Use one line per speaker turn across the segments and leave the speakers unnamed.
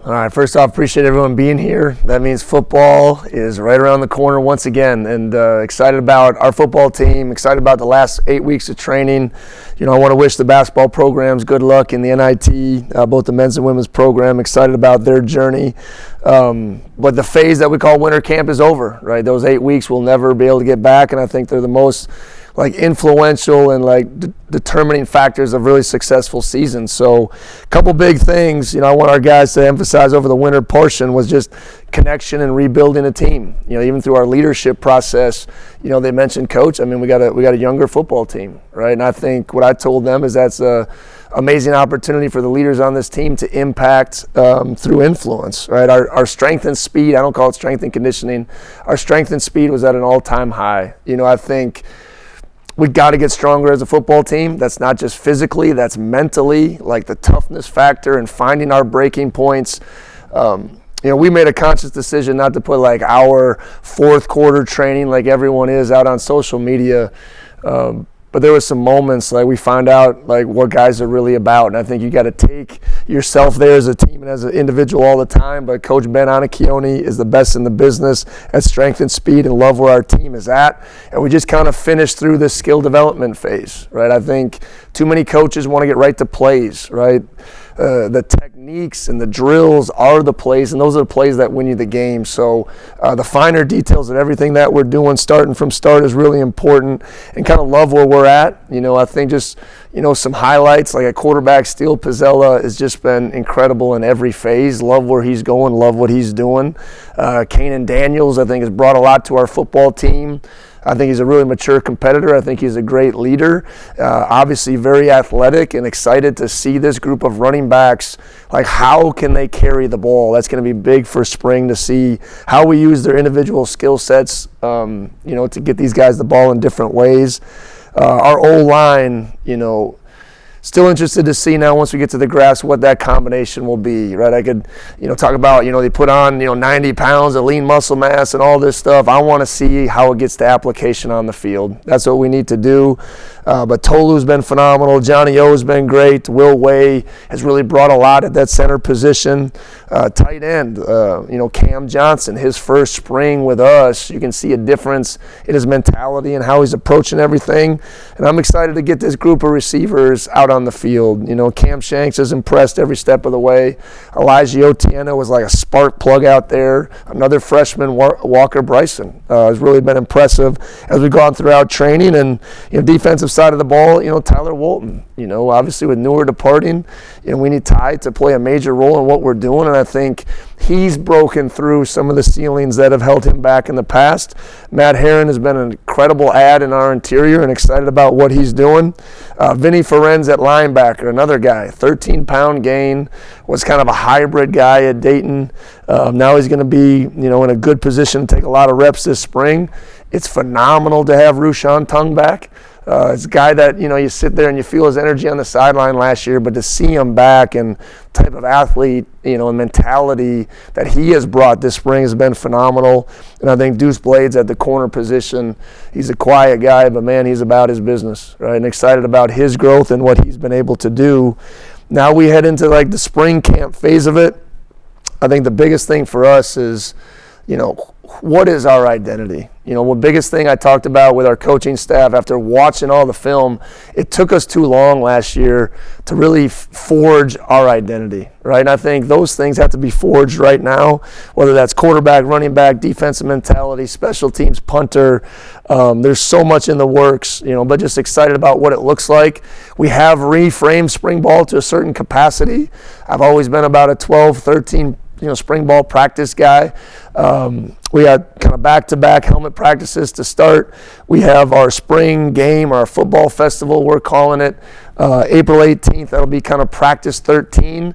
All right, first off, appreciate everyone being here. That means football is right around the corner once again, and excited about our football team, excited about the last 8 weeks of training. You know, I want to wish the basketball programs good luck in the NIT, both the men's and women's program, excited about their journey. But the phase that we call winter camp is over, right? Those 8 weeks we'll never be able to get back, and I think they're the most influential and determining factors of really successful seasons. So a couple big things, I want our guys to emphasize over the winter portion was just connection and rebuilding a team. Even through our leadership process, they mentioned coach. I mean, we got a younger football team, right? And I think what I told them is that's a amazing opportunity for the leaders on this team to impact through influence, right? Our strength and speed, I don't call it strength and conditioning, our strength and speed was at an all-time high. I think we got to get stronger as a football team. That's not just physically, that's mentally, the toughness factor and finding our breaking points. We made a conscious decision not to put our fourth quarter training like everyone is out on social media. But there was some moments we find out what guys are really about, and I think you got to take yourself there as a team and as an individual all the time. But Coach Ben Anacchione is the best in the business at strength and speed, and love where our team is at. And we just kind of finished through this skill development phase, right? I think too many coaches want to get right to plays, right? The techniques and the drills are the plays, and those are the plays that win you the game. So the finer details of everything that we're doing starting from start is really important, and kind of love where we're at. I think just, some highlights, like at quarterback, Steele Pizzella has just been incredible in every phase. Love where he's going, love what he's doing. Kanan Daniels, I think, has brought a lot to our football team. I think he's a really mature competitor. I think he's a great leader. Obviously very athletic, and excited to see this group of running backs. How can they carry the ball? That's going to be big for spring to see how we use their individual skill sets, to get these guys the ball in different ways. Our O-line, still interested to see now once we get to the grass what that combination will be, right? I could, talk about, they put on, 90 pounds of lean muscle mass and all this stuff. I want to see how it gets to application on the field. That's what we need to do. But Tolu's been phenomenal. Johnny O's been great. Will Way has really brought a lot at that center position. Tight end, Cam Johnson, his first spring with us, you can see a difference in his mentality and how he's approaching everything. And I'm excited to get this group of receivers out on the field. Cam Shanks has impressed every step of the way. Elijah Otieno was like a spark plug out there. Another freshman, Walker Bryson, has really been impressive as we've gone throughout training. And defensive side of the ball, Tyler Walton, obviously with Newer departing, we need Ty to play a major role in what we're doing. And I think he's broken through some of the ceilings that have held him back in the past. Matt Herron has been an incredible add in our interior, and excited about what he's doing. Vinny Ferenz at linebacker, another guy, 13-pound gain, was kind of a hybrid guy at Dayton. Now he's going to be, in a good position to take a lot of reps this spring. It's phenomenal to have Rushan Tung back. It's a guy that, you sit there and you feel his energy on the sideline last year, but to see him back and type of athlete, and mentality that he has brought this spring has been phenomenal. And I think Deuce Blades at the corner position, he's a quiet guy, but man, he's about his business, right? And excited about his growth and what he's been able to do. Now we head into the spring camp phase of it. I think the biggest thing for us is, what is our identity? The biggest thing I talked about with our coaching staff after watching all the film, it took us too long last year to really forge our identity, right? And I think those things have to be forged right now, whether that's quarterback, running back, defensive mentality, special teams, punter. There's so much in the works, but just excited about what it looks like. We have reframed spring ball to a certain capacity. I've always been about a 12, 13 spring ball practice guy. We had kind of back-to-back helmet practices to start. We have our spring game, our football festival, we're calling it, April 18th. That'll be kind of practice 13.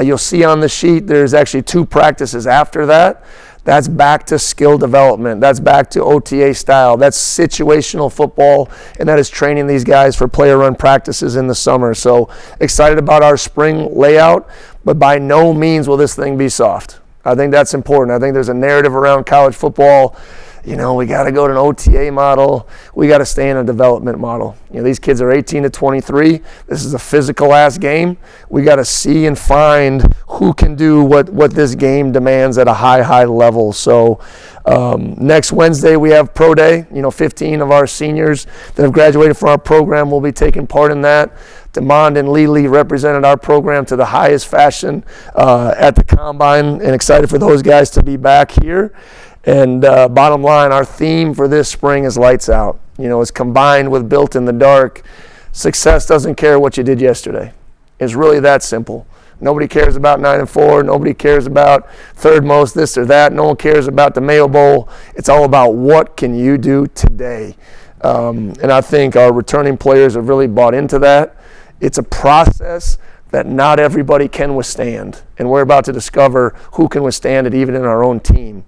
You'll see on the sheet there's actually 2 practices after that. That's back to skill development. That's back to OTA style. That's situational football, and that is training these guys for player run practices in the summer. So excited about our spring layout, but by no means will this thing be soft. I think that's important. I think there's a narrative around college football. we got to go to an OTA model. We got to stay in a development model. These kids are 18 to 23. This is a physical-ass game. We got to see and find who can do what this game demands at a high level. So next Wednesday we have Pro Day. 15 of our seniors that have graduated from our program will be taking part in that. Demond and Lely represented our program to the highest fashion at the Combine, and excited for those guys to be back here. And bottom line, our theme for this spring is lights out. It's combined with built in the dark. Success doesn't care what you did yesterday. It's really that simple. Nobody cares about 9-4. Nobody cares about third most this or that. No one cares about the Mayo Bowl. It's all about what can you do today. And I think our returning players have really bought into that. It's a process that not everybody can withstand. And we're about to discover who can withstand it even in our own team.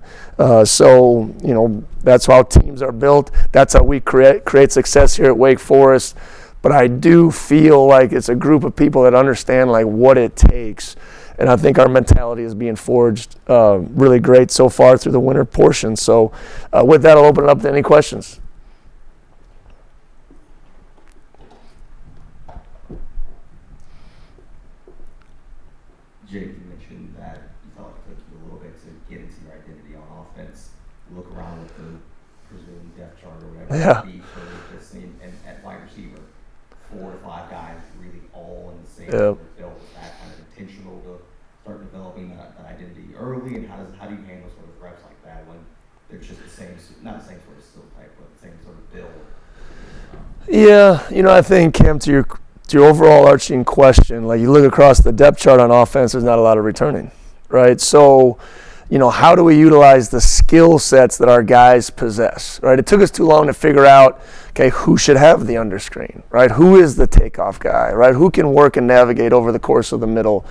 So that's how teams are built. That's how we create success here at Wake Forest. But I do feel like it's a group of people that understand what it takes. And I think our mentality is being forged really great so far through the winter portion. So with that, I'll open it up to any questions.
Jake, you mentioned that you felt like it took you a little bit to get into your identity on offense. Look around with the presumed depth chart or whatever it might be for this team, and at wide receiver, 4 to 5 guys really all in the same field. Was that kind of intentional to start developing that identity early, and how do you handle sort of reps like that when they're just the same, not the same sort of skill type, but the same sort of build?
Yeah, I think, Cam, to your overall arching question, you look across the depth chart on offense, there's not a lot of returning, right? So, how do we utilize the skill sets that our guys possess, right? It took us too long to figure out, okay, who should have the underscreen, right? Who is the takeoff guy, right? Who can work and navigate over the course of the middle?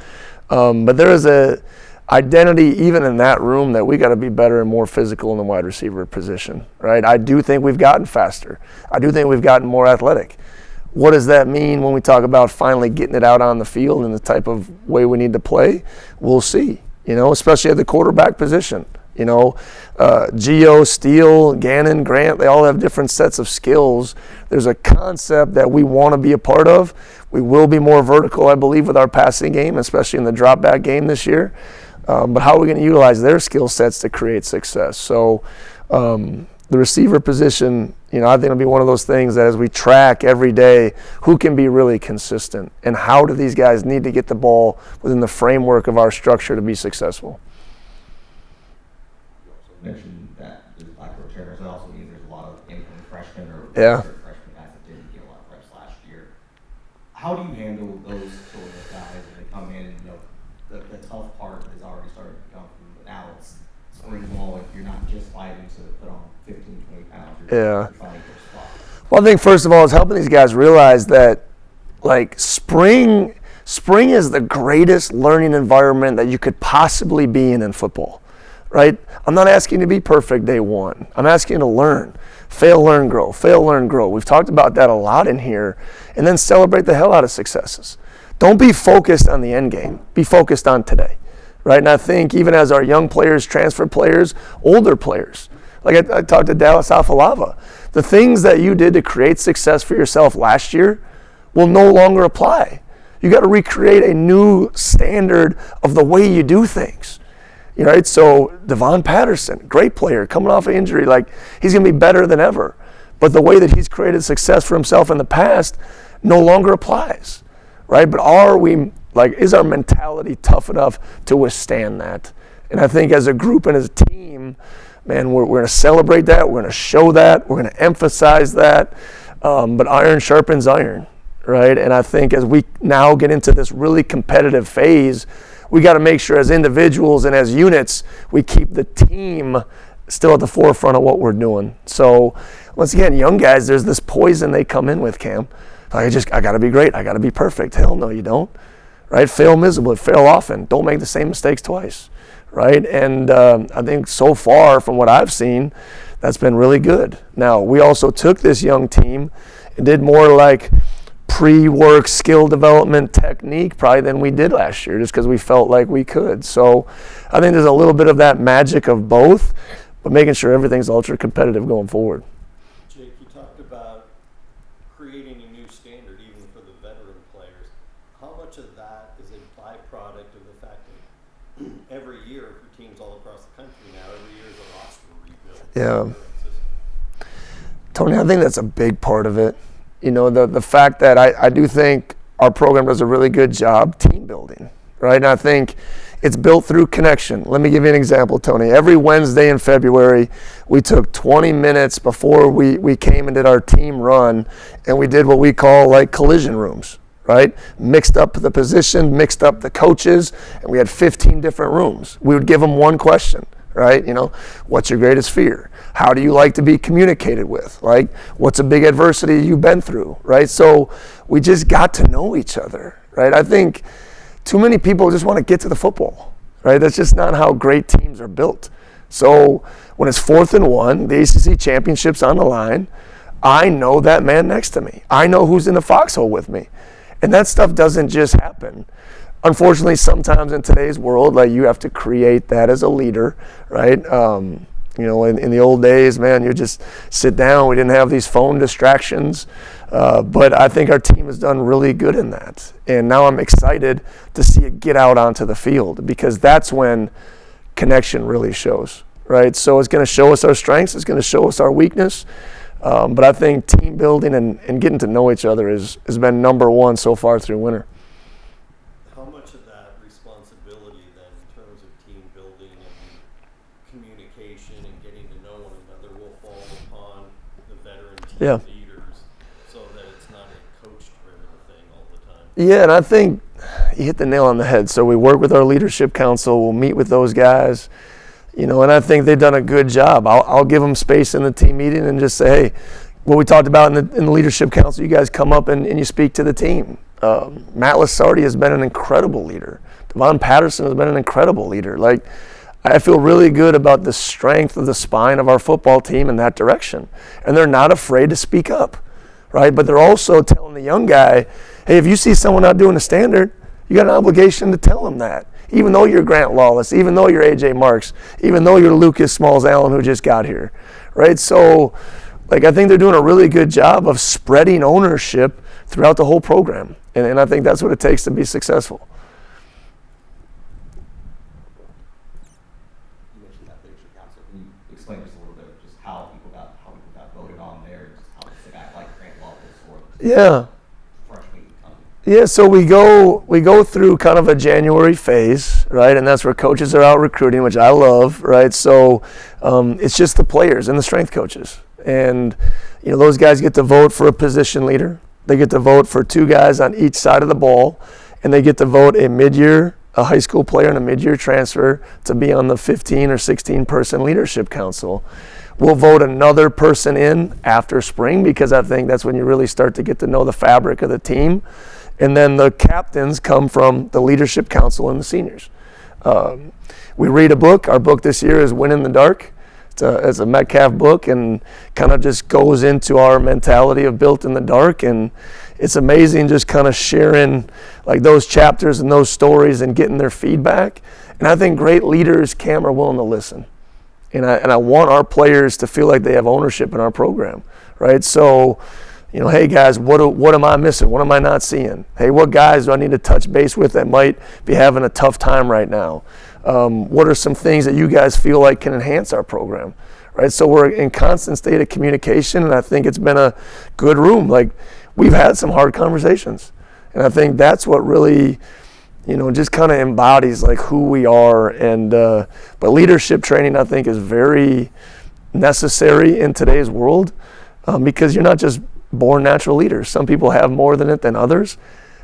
But there is a identity even in that room that we got to be better and more physical in the wide receiver position, right? I do think we've gotten faster. I do think we've gotten more athletic. What does that mean when we talk about finally getting it out on the field and the type of way we need to play? We'll see, especially at the quarterback position. Gio, Steele, Gannon, Grant, they all have different sets of skills. There's a concept that we want to be a part of. We will be more vertical, I believe, with our passing game, especially in the drop back game this year. But how are we going to utilize their skill sets to create success? So the receiver position, I think it'll be one of those things that as we track every day, who can be really consistent and how do these guys need to get the ball within the framework of our structure to be successful.
You also mentioned that there's lack of returners. It also means there's a lot of incoming freshmen or freshman guys that didn't get a lot of reps last year. How do you handle those sort of guys when they come in and the tough part has already started to come from now it's spring ball, if you're not just fighting to put on 15, 20 pounds, you're fighting for a spot.
Well, I think first of all, it's helping these guys realize that spring is the greatest learning environment that you could possibly be in football, right? I'm not asking you to be perfect day one. I'm asking you to learn. Fail, learn, grow. Fail, learn, grow. We've talked about that a lot in here. And then celebrate the hell out of successes. Don't be focused on the end game. Be focused on today, right? And I think even as our young players, transfer players, older players, I talked to Dallas Afalava, the things that you did to create success for yourself last year will no longer apply. You got to recreate a new standard of the way you do things. Right? So Devon Patterson, great player, coming off an injury, he's going to be better than ever. But the way that he's created success for himself in the past no longer applies, right? But is our mentality tough enough to withstand that? And I think as a group and as a team, man, we're going to celebrate that. We're going to show that. We're going to emphasize that. But iron sharpens iron, right? And I think as we now get into this really competitive phase, we got to make sure as individuals and as units, we keep the team still at the forefront of what we're doing. So once again, young guys, there's this poison they come in with, Cam. I got to be great. I got to be perfect. Hell no, you don't, right? Fail miserably, fail often. Don't make the same mistakes twice, right? And I think so far from what I've seen, that's been really good. Now, we also took this young team and did more pre-work skill development technique probably than we did last year just because we felt like we could. So I think there's a little bit of that magic of both. but making sure everything's ultra competitive going forward.
Jake, you talked about creating a new standard even for the veteran players. How much of that is a byproduct of the fact that every year for teams all across the country now, every year is a roster rebuild?
Yeah. Tony, I think that's a big part of it. You know, the fact that I do think our program does a really good job team building, right? And I think it's built through connection. Let me give you an example, Tony. Every Wednesday in February, we took 20 minutes before we came and did our team run, and we did what we call like collision rooms, right? Mixed up the position, mixed up the coaches, and we had 15 different rooms. We would give them one question, right? You know, what's your greatest fear? How do you like to be communicated with? Like, what's a big adversity you've been through, right? So we just got to know each other, right? I think too many people just want to get to the football, right? That's just not how great teams are built. So when it's 4th and 1, the ACC championship's on the line, I know that man next to me. I know who's in the foxhole with me. And that stuff doesn't just happen. Unfortunately, sometimes in today's world, like, you have to create that as a leader, right? You know, in the old days, man, you just sit down. We didn't have these phone distractions. But I think our team has done really good in that. And now I'm excited to see it get out onto the field, because that's when connection really shows, right? So it's going to show us our strengths. It's going to show us our weakness. But I think team building and getting to know each other has been number one so far through winter.
How much of that responsibility then in terms of team building and communication and getting to know one another will fall upon the veteran team leaders so that it's not a coach-driven thing all the time?
Yeah, and I think you hit the nail on the head. So we work with our leadership council. We'll meet with those guys. You know, and I think they've done a good job. I'll give them space in the team meeting and just say, hey, what we talked about in the leadership council, you guys come up and you speak to the team. Matt Lasardi has been an incredible leader. Devon Patterson has been an incredible leader. Like, I feel really good about the strength of the spine of our football team in that direction. And they're not afraid to speak up, right? But they're also telling the young guy, hey, if you see someone not doing a standard, you got an obligation to tell them that. Even though you're Grant Lawless, even though you're A.J. Marks, even though you're Lucas Smalls-Allen who just got here, right? So, like, I think they're doing a really good job of spreading ownership throughout the whole program. And I think that's what it takes to be successful.
You mentioned that leadership council. Can you explain just a little bit of just how people got voted on there, just how it's a guy like Grant Lawless or
Yeah. Yeah, so we go through kind of a January phase, right? And that's where coaches are out recruiting, which I love, right? So it's just the players and the strength coaches. And, you know, those guys get to vote for a position leader. They get to vote for 2 guys on each side of the ball. And they get to vote a high school player and a mid-year transfer to be on the 15 or 16 person leadership council. We'll vote another person in after spring, because I think that's when you really start to get to know the fabric of the team. And then the captains come from the leadership council and the seniors. We read a book. Our book this year is Win in the Dark. It's a Metcalf book, and kind of just goes into our mentality of built in the dark. And it's amazing just kind of sharing like those chapters and those stories and getting their feedback. And I think great leaders, Cam, are willing to listen. And I want our players to feel like they have ownership in our program, right? So, you know, hey guys, what am I missing? What am I not seeing? Hey, what guys do I need to touch base with that might be having a tough time right now? What are some things that you guys feel like can enhance our program, right? So we're in constant state of communication, and I think it's been a good room. Like, we've had some hard conversations, and I think that's what really, you know, just kind of embodies like who we are. And but leadership training, I think, is very necessary in today's world, because you're not just born natural leaders. Some people have more than it than others.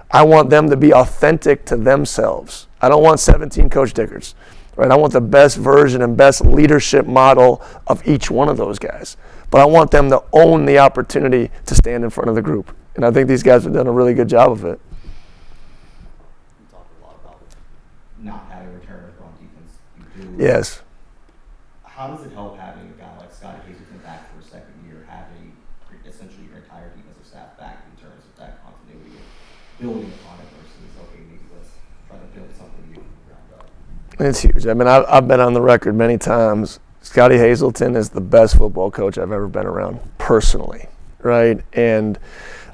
I want them to be authentic to themselves. I don't want 17 Coach Dickers, right? I want the best version and best leadership model of each one of those guys. But I want them to own the opportunity to stand in front of the group. And I think these guys have done a really good job of it.
You talked a lot about not having returners on defense. You do.
Yes.
How does it help having a guy like Scotty Hazelton back for a second year, having essentially your entire defensive staff back in terms of that continuity of building upon it versus, okay, maybe let's try to build something new from the ground up?
It's huge. I mean, I've been on the record many times. Scotty Hazelton is the best football coach I've ever been around, personally, right? And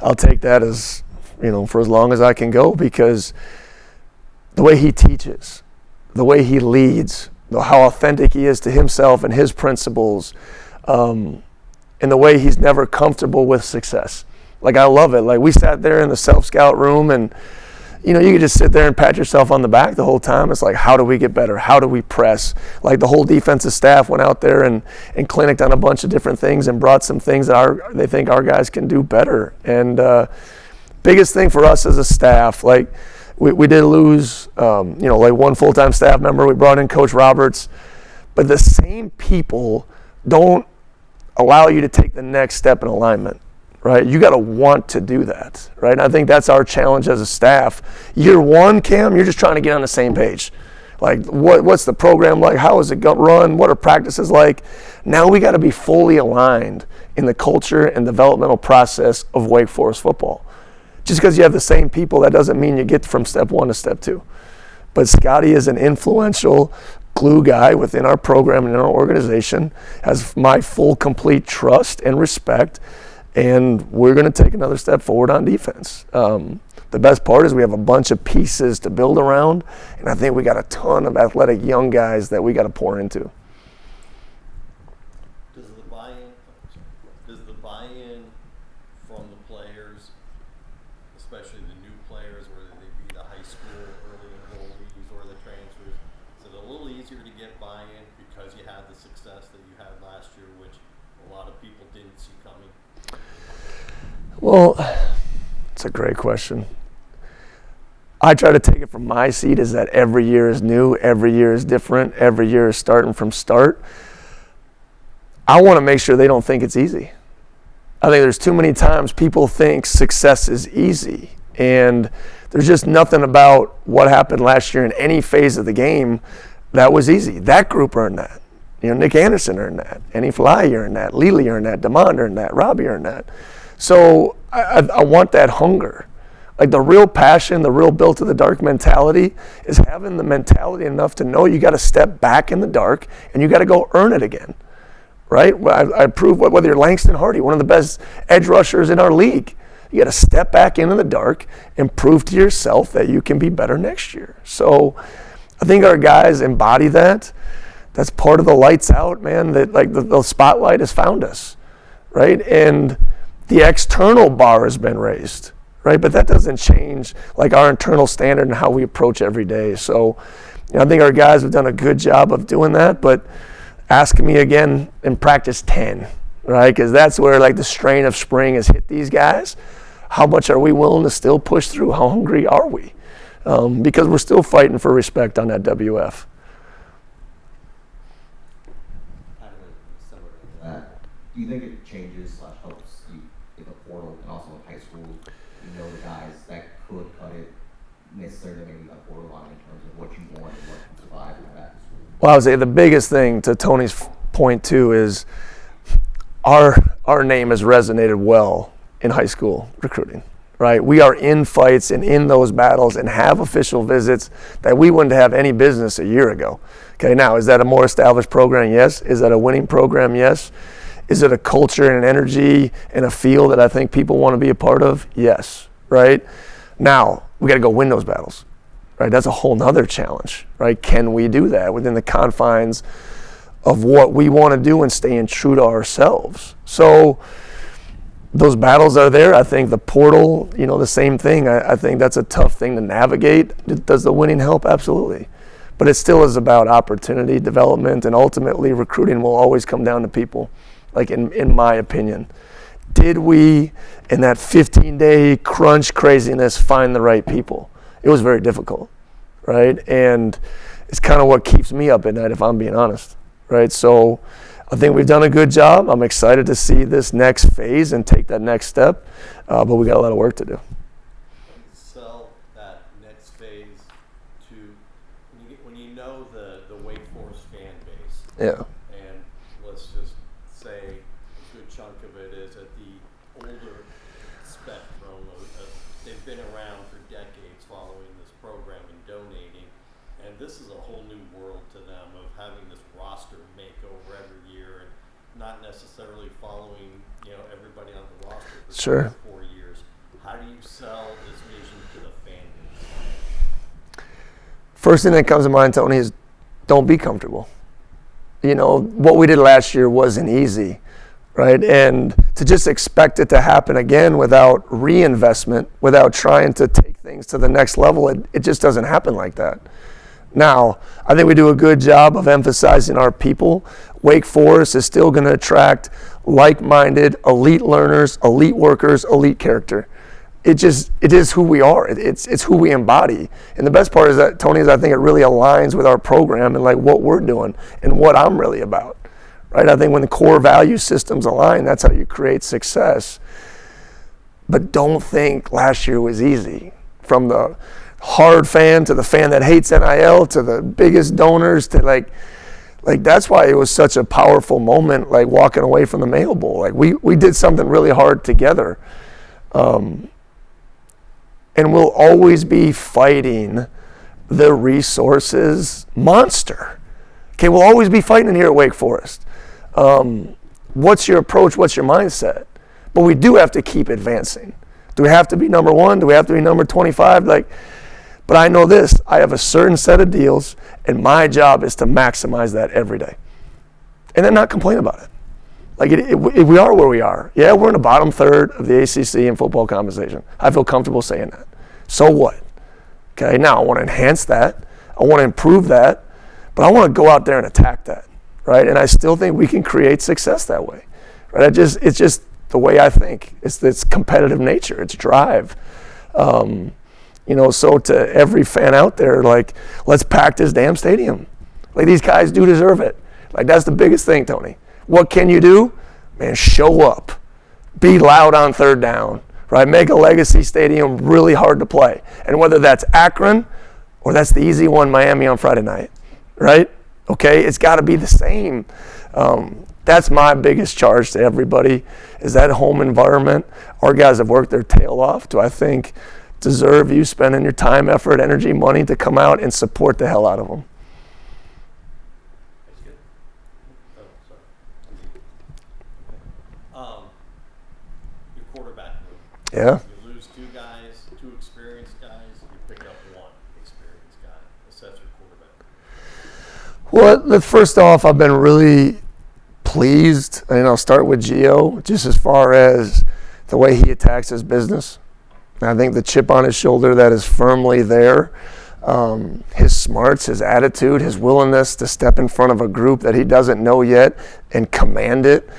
I'll take that as, for as long as I can go, because the way he teaches, the way he leads, how authentic he is to himself and his principles, and the way he's never comfortable with success. Like, I love it. Like, we sat there in the self-scout room, and you could just sit there and pat yourself on the back the whole time. It's like, how do we get better? How do we press? Like, the whole defensive staff went out there and clinicked on a bunch of different things and brought some things that they think our guys can do better. And biggest thing for us as a staff, like, we did lose, like one full-time staff member. We brought in Coach Roberts. But the same people don't allow you to take the next step in alignment. Right? You got to want to do that, right? And I think that's our challenge as a staff. Year one, Cam, you're just trying to get on the same page. Like, what's the program like? How is it run? What are practices like? Now we got to be fully aligned in the culture and developmental process of Wake Forest football. Just because you have the same people, that doesn't mean you get from step one to step two. But Scotty is an influential glue guy within our program and in our organization, has my full, complete trust and respect. And we're going to take another step forward on defense. The best part is we have a bunch of pieces to build around, and I think we got a ton of athletic young guys that we got to pour into.
Does the buy-in from the players, especially the new players, whether they be the high school early enrollees or the transfers, is it a little easier to get buy-in because you had the success that you had last year, which a lot of people didn't see coming?
Well, it's a great question. I try to take it from my seat is that every year is new, every year is different, every year is starting from start. I want to make sure they don't think it's easy. I think there's too many times people think success is easy, and there's just nothing about what happened last year in any phase of the game that was easy. That group earned that. Nick Anderson earned that. Annie Fly earned that. Lely earned that. Demond earned that. Robbie earned that. So I want that hunger. Like, the real passion, the real built to the dark mentality is having the mentality enough to know you got to step back in the dark and you got to go earn it again, right? I prove whether you're Langston Hardy, one of the best edge rushers in our league, you got to step back into the dark and prove to yourself that you can be better next year. So I think our guys embody that. That's part of the lights out, man, that like the spotlight has found us, right? And the external bar has been raised, right? But that doesn't change like our internal standard and how we approach every day. So I think our guys have done a good job of doing that, but ask me again in practice 10, right? Because that's where like the strain of spring has hit these guys. How much are we willing to still push through? How hungry are we? Because we're still fighting for respect on that WF.
Kind of similar to that. Do you think it changes / helps you in the portal and also in high school? The guys that could cut it necessarily maybe a borderline in terms of what you want and what can survive in that.
Well, I would say the biggest thing to Tony's point too is our name has resonated well in high school recruiting, right? We are in fights and in those battles and have official visits that we wouldn't have any business a year ago. Okay, now is that a more established program? Yes. Is that a winning program? Yes. Is it a culture and an energy and a feel that I think people want to be a part of? Yes, right? Now, we got to go win those battles, right? That's a whole nother challenge, right? Can we do that within the confines of what we want to do and staying true to ourselves? So those battles are there. I think the portal, the same thing. I think that's a tough thing to navigate. Does the winning help? Absolutely. But it still is about opportunity, development, and ultimately recruiting will always come down to people. Like in my opinion, did we, in that 15-day crunch craziness, find the right people? It was very difficult, right? And it's kind of what keeps me up at night, if I'm being honest, right? So I think we've done a good job. I'm excited to see this next phase and take that next step, but we got a lot of work to do.
Sell that next phase to when you know the Wake Forest fan base.
Yeah.
And let's just say a good chunk of it is at the older spectrum. They've been around for decades following this program and donating. And this is a whole new world to them of having this roster makeover necessarily following, everybody on the roster for
Sure.
4 years. How do you sell this vision to the fan base?
First thing that comes to mind, Tony, is don't be comfortable. What we did last year wasn't easy, right? And to just expect it to happen again without reinvestment, without trying to take things to the next level, it just doesn't happen like that. Now, I think we do a good job of emphasizing our people. Wake Forest is still going to attract like-minded, elite learners, elite workers, elite character. It is who we are. It's who we embody. And the best part is that, Tony, is I think it really aligns with our program and like what we're doing and what I'm really about, right? I think when the core value systems align, that's how you create success. But don't think last year was easy. From the hard fan to the fan that hates NIL to the biggest donors to like that's why it was such a powerful moment, like walking away from the Mayo Bowl. Like we did something really hard together. And we'll always be fighting the resources monster. Okay, we'll always be fighting here at Wake Forest. What's your approach? What's your mindset? But we do have to keep advancing. Do we have to be number 1? Do we have to be number 25? But I know this. I have a certain set of deals, and my job is to maximize that every day. And then not complain about it. We are where we are. Yeah, we're in the bottom third of the ACC in football compensation. I feel comfortable saying that. So what? Okay, now I want to enhance that. I want to improve that. But I want to go out there and attack that, right? And I still think we can create success that way, right? It's just the way I think. It's competitive nature. It's drive. So to every fan out there, let's pack this damn stadium. These guys do deserve it. That's the biggest thing, Tony. What can you do? Man, show up. Be loud on third down, right? Make a legacy stadium really hard to play. And whether that's Akron or that's the easy one, Miami on Friday night, right? Okay, it's got to be the same. That's my biggest charge to everybody is that home environment. Our guys have worked their tail off to, I think, deserve you spending your time, effort, energy, money to come out and support the hell out of them.
Your quarterback room.
Yeah.
You lose 2 guys, 2 experienced guys, you pick up 1 experienced guy. Assess your quarterback.
Well, first off, I've been really pleased, and I'll start with Gio, just as far as the way he attacks his business. And I think the chip on his shoulder that is firmly there, his smarts, his attitude, his willingness to step in front of a group that he doesn't know yet and command it,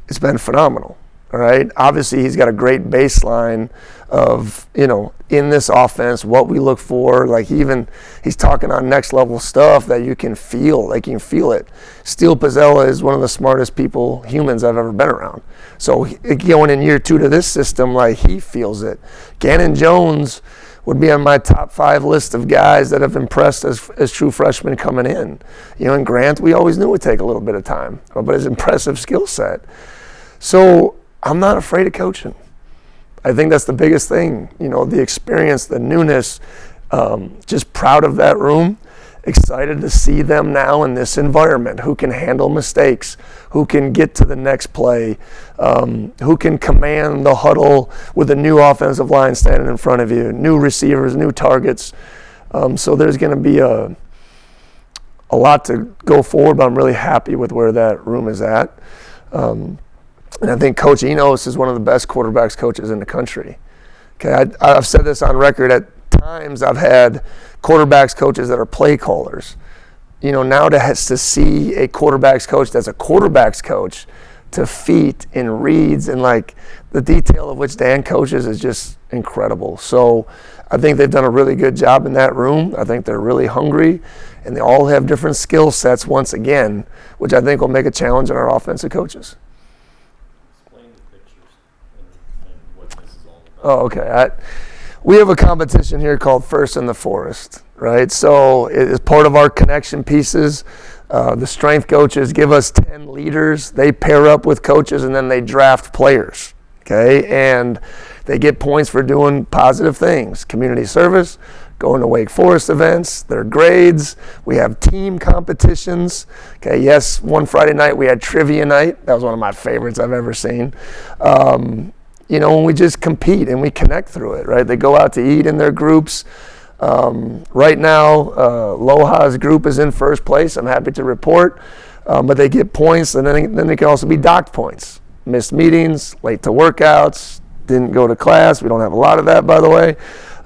it's been phenomenal. All right. Obviously, he's got a great baseline of, in this offense, what we look for. He's talking on next level stuff that you can feel. You can feel it. Steel Pizzella is one of the smartest humans I've ever been around. So going in year 2 to this system, he feels it. Gannon Jones would be on my top 5 list of guys that have impressed as true freshmen coming in. And Grant, we always knew would take a little bit of time, but his impressive skill set. So I'm not afraid of coaching. I think that's the biggest thing. The experience, the newness, just proud of that room, excited to see them now in this environment, who can handle mistakes, who can get to the next play, who can command the huddle with a new offensive line standing in front of you, new receivers, new targets. So there's going to be a lot to go forward, but I'm really happy with where that room is at. And I think Coach Enos is one of the best quarterbacks coaches in the country. Okay, I've said this on record. At times I've had quarterbacks coaches that are play callers. Now to see a quarterbacks coach that's a quarterbacks coach to feet and reads and the detail of which Dan coaches is just incredible. So I think they've done a really good job in that room. I think they're really hungry, and they all have different skill sets once again, which I think will make a challenge on our offensive coaches. Oh, okay. We have a competition here called First in the Forest, right? So it is part of our connection pieces. The strength coaches give us 10 leaders. They pair up with coaches, and then they draft players, okay? And they get points for doing positive things, community service, going to Wake Forest events, their grades. We have team competitions. Okay, yes, one Friday night we had trivia night. That was one of my favorites I've ever seen. And we just compete and we connect through it, right? They go out to eat in their groups. Right now, Loha's group is in first place. I'm happy to report. But they get points, and then they can also be docked points. Missed meetings, late to workouts, didn't go to class. We don't have a lot of that, by the way.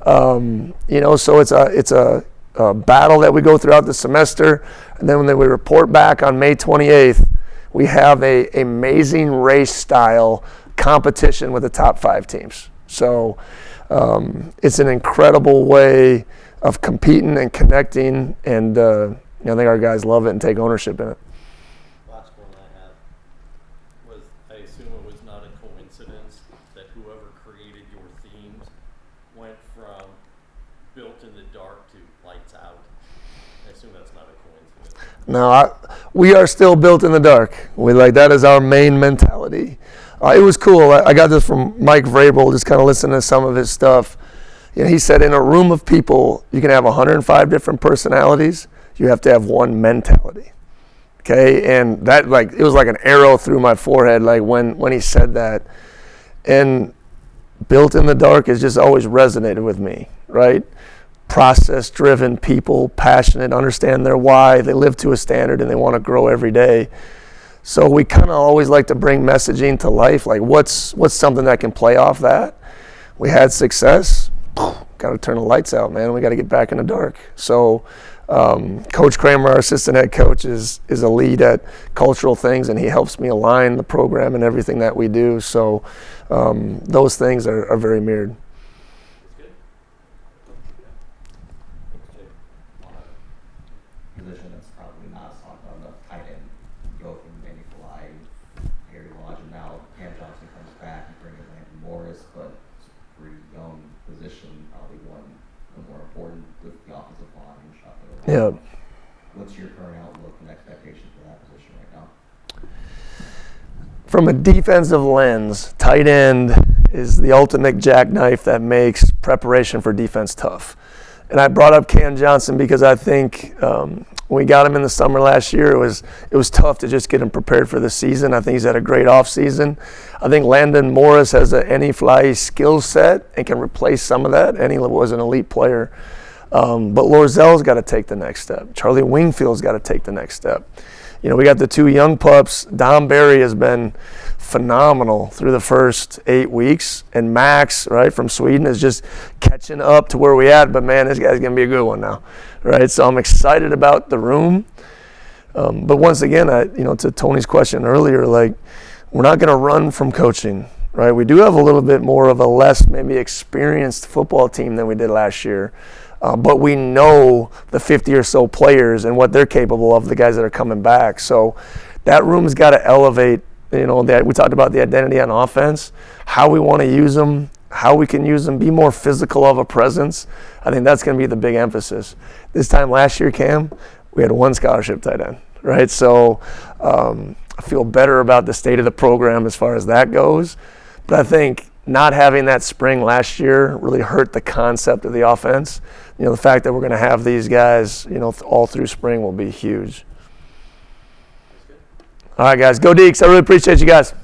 So it's a battle that we go throughout the semester. And then when we report back on May 28th, we have a amazing race style competition with the top 5 teams. So it's an incredible way of competing and connecting, and I think our guys love it and take ownership in it.
Last one I have was, I assume it was not a coincidence that whoever created your themes went from built in the dark to lights out. I assume that's not a coincidence.
No, we are still built in the dark. That is our main mentality. It was cool. I got this from Mike Vrabel, just kind of listening to some of his stuff. He said in a room of people, you can have 105 different personalities. You have to have one mentality. Okay, and that it was like an arrow through my forehead, when he said that. And built in the dark has just always resonated with me, right? Process-driven people, passionate, understand their why. They live to a standard and they want to grow every day. So we kind of always like to bring messaging to life, what's something that can play off that. We had success, got to turn the lights out, man. We got to get back in the dark. So Coach Kramer, our assistant head coach, is a lead at cultural things, and he helps me align the program and everything that we do. So those things are very mirrored.
Position that's probably not talked about enough, tight end. You go from Manny Fly, Harry Lodge, and now Cam Johnson comes back. You bring in Landon Morris, but it's a pretty young position, probably one of the more important with the offensive line and shot put.
Yeah.
What's your current outlook and expectation for that position right now?
From a defensive lens, tight end is the ultimate jackknife that makes preparation for defense tough. And I brought up Cam Johnson because I think when we got him in the summer last year, it was tough to just get him prepared for the season. I think he's had a great offseason. I think Landon Morris has an any fly skill set and can replace some of that. And he was an elite player. But Lorzell's got to take the next step. Charlie Wingfield's got to take the next step. We got the 2 young pups. Dom Barry has been phenomenal through the first 8 weeks. And Max, right, from Sweden is just catching up to where we at. But, man, this guy's going to be a good one now, right? So I'm excited about the room. But once again, to Tony's question earlier, we're not going to run from coaching, right? We do have a little bit more of a less maybe experienced football team than we did last year. But we know the 50 or so players and what they're capable of, the guys that are coming back. So that room's got to elevate, we talked about the identity on offense, how we want to use them, how we can use them, be more physical of a presence. I think that's going to be the big emphasis. This time last year, Cam, we had 1 scholarship tight end, right? So I feel better about the state of the program as far as that goes. But I think not having that spring last year really hurt the concept of the offense. The fact that we're going to have these guys, all through spring will be huge. All right, guys, go Deeks. I really appreciate you guys.